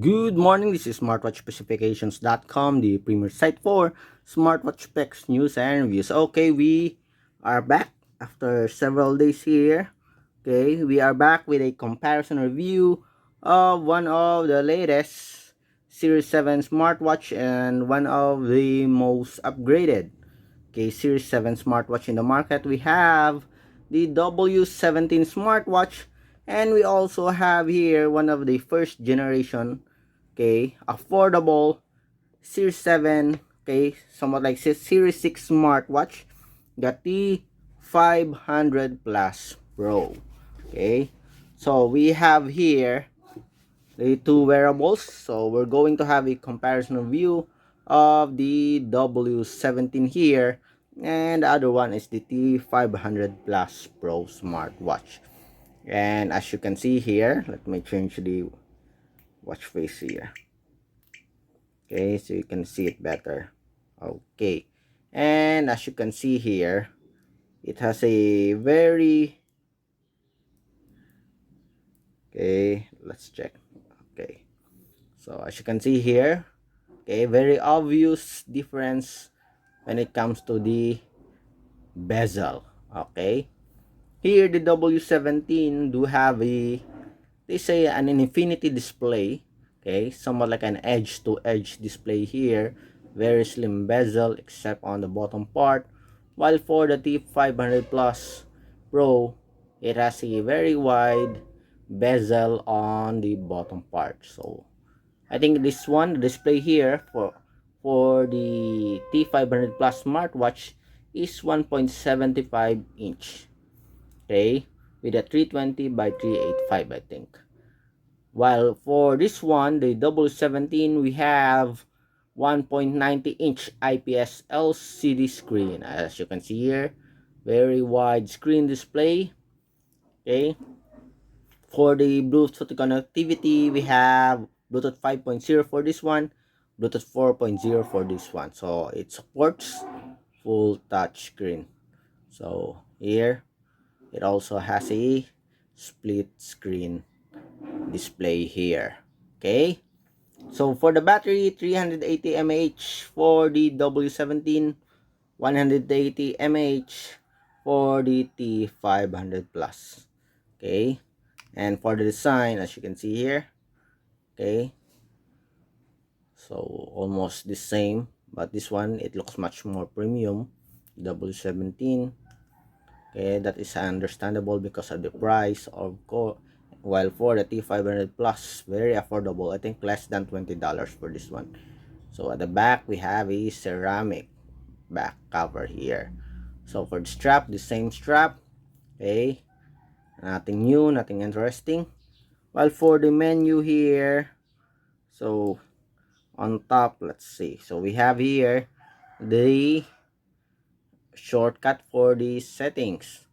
Good morning, this is smartwatchspecifications.com, the premier site for smartwatch specs, news, and reviews. Okay, we are back after several days here. Okay, we are back with a comparison review of one of the latest Series 7 smartwatch and one of the most upgraded Series 7 smartwatch in the market. We have the W17 smartwatch, and we also have here one of the first generation affordable Series 7, somewhat like Series 6 smartwatch, the T500 Plus Pro. So we have here the two wearables. So we're going to have a comparison view of the W17 here, and the other one is the T500 Plus Pro smartwatch. And as you can see here, let me change the watch face here. So you can see it better. And as you can see here, it has a very let's check. So as you can see here, very obvious difference when it comes to the bezel. Here the W17 do have a, they say, an infinity display. Somewhat like an edge to edge display here, very slim bezel except on the bottom part, while for the T500 Plus Pro, it has a very wide bezel on the bottom part. So I think this one, the display here for the T500 Plus smartwatch is 1.75 inch, with a 320 by 385, I think. While for this one, the W17, we have 1.90 inch IPS LCD screen. As you can see here, very wide screen display. For the Bluetooth connectivity, we have Bluetooth 5.0 for this one, Bluetooth 4.0 for this one. So it supports full touch screen. So here, it also has a split screen display here. So for the battery, 380 mAh for the W17, 180 mAh for the T500 Plus. And for the design, as you can see here, so almost the same, but this one, it looks much more premium, W17. That is understandable because of the price, of course. While for the T500 Plus, very affordable, I think less than $20 for this one. So at the back, we have a ceramic back cover here. So for the strap, the same strap. Nothing new, nothing interesting. While for the menu here, so on top, let's see, so we have here the shortcut for the settings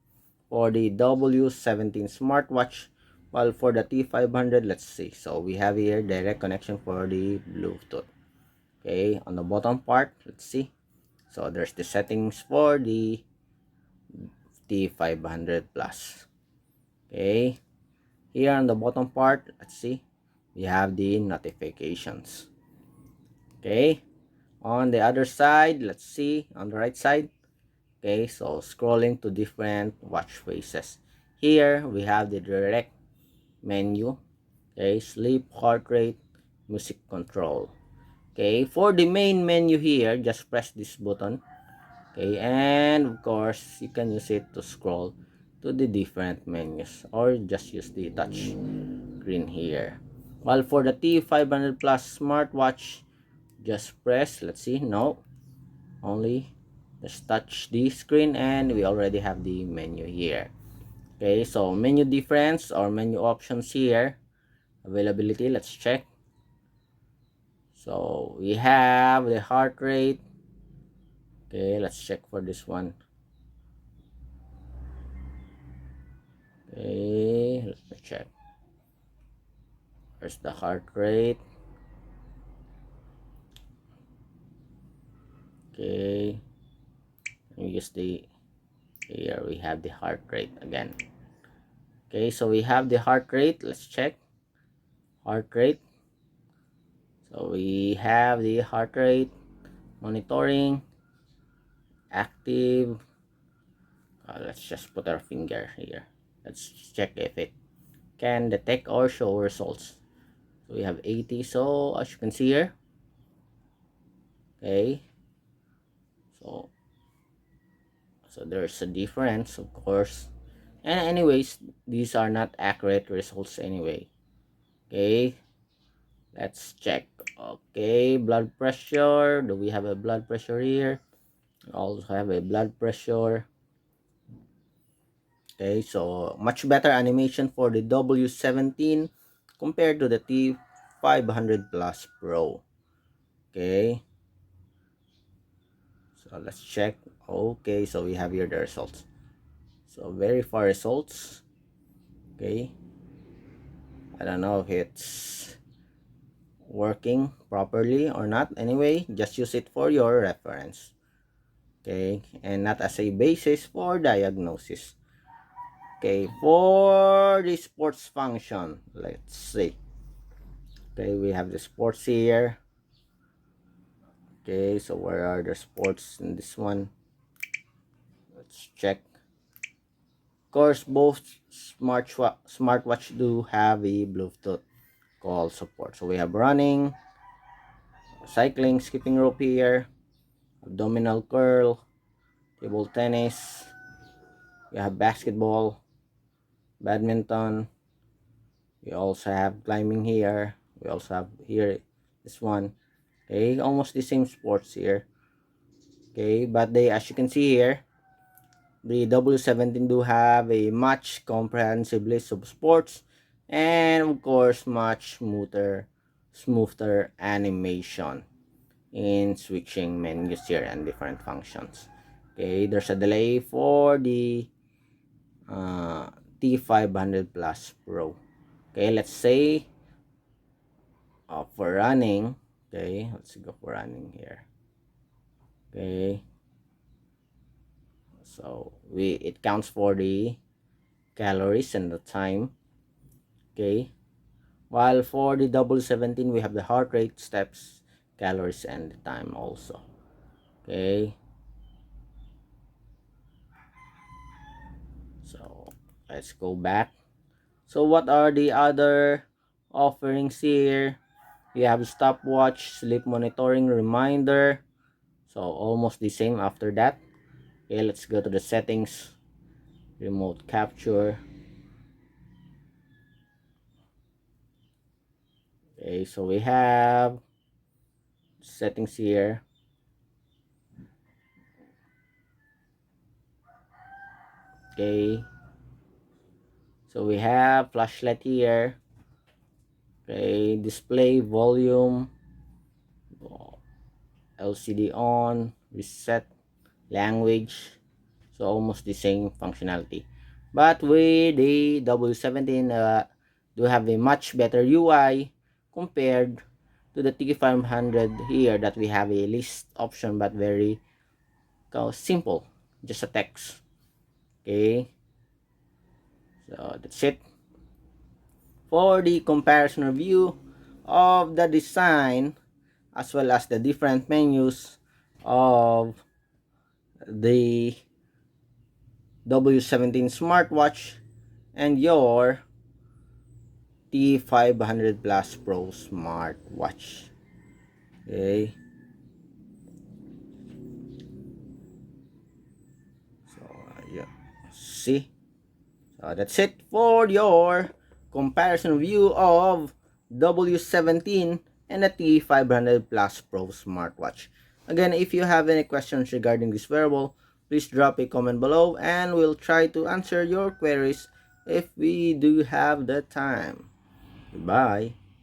for the W17 smartwatch. While for the T500, let's see, so we have here direct connection for the Bluetooth. On the bottom part, let's see, so there's the settings for the T500 Plus. Here on the bottom part, let's see, we have the notifications. On the other side, let's see, on the right side, so scrolling to different watch faces. Here we have the direct menu, sleep, heart rate, music control. For the main menu here, just press this button, and of course you can use it to scroll to the different menus, or just use the touch screen here. While for the T500 Plus smartwatch, just press, let's see, no, only just touch the screen and we already have the menu here. So menu difference or menu options here, availability, let's check. So we have the heart rate. Let's check for this one. Let me check. Where's the heart rate? We use the, here we have the heart rate again. Okay, so we have the heart rate. Let's check heart rate. So we have the heart rate monitoring active. Let's just put our finger here. Let's check if it can detect or show results. So we have 80. So as you can see here, okay, so there's a difference, of course. And anyways, these are not accurate results anyway. Okay, let's check. Okay, blood pressure. Do we have a blood pressure here? We also have a blood pressure. Okay, so much better animation for the W17 compared to the T500 Plus Pro. Okay, so let's check. Okay, so we have here the results. So very far results. Okay, I don't know if it's working properly or not. Anyway, just use it for your reference. Okay, and not as a basis for diagnosis. Okay, for the sports function, let's see. Okay, we have the sports here. Okay, so where are the sports in this one? Let's check. Of course, both smartwatch do have a Bluetooth call support. So we have running, cycling, skipping rope here, abdominal curl, table tennis. We have basketball, badminton. We also have climbing here. We also have here this one. Okay, almost the same sports here. Okay, but they, as you can see here, the W17 do have a much comprehensive list of sports and of course much smoother animation in switching menus here and different functions. Okay, there's a delay for the T500 Plus Pro. Okay, let's say for running. Okay, let's go for running here. Okay, so it counts for the calories and the time. Okay, while for the W17 we have the heart rate, steps, calories, and the time also. Okay, so let's go back. So what are the other offerings here? We have stopwatch, sleep monitoring, reminder. So almost the same after that. Okay, let's go to the settings, remote capture. Okay, so we have settings here. Okay, so we have flashlight here. Okay, display volume, LCD on, reset, language. So almost the same functionality, but with the W17 do have a much better UI compared to the T500 here, that we have a list option but very simple, just a text. Okay, so that's it for the comparison review of the design as well as the different menus of the W17 smartwatch and your T500 Plus Pro smartwatch. Okay, so yeah, see, so that's it for your comparison view of W17 and the T500 Plus Pro smartwatch. Again, if you have any questions regarding this wearable, please drop a comment below and we'll try to answer your queries if we do have the time. Goodbye.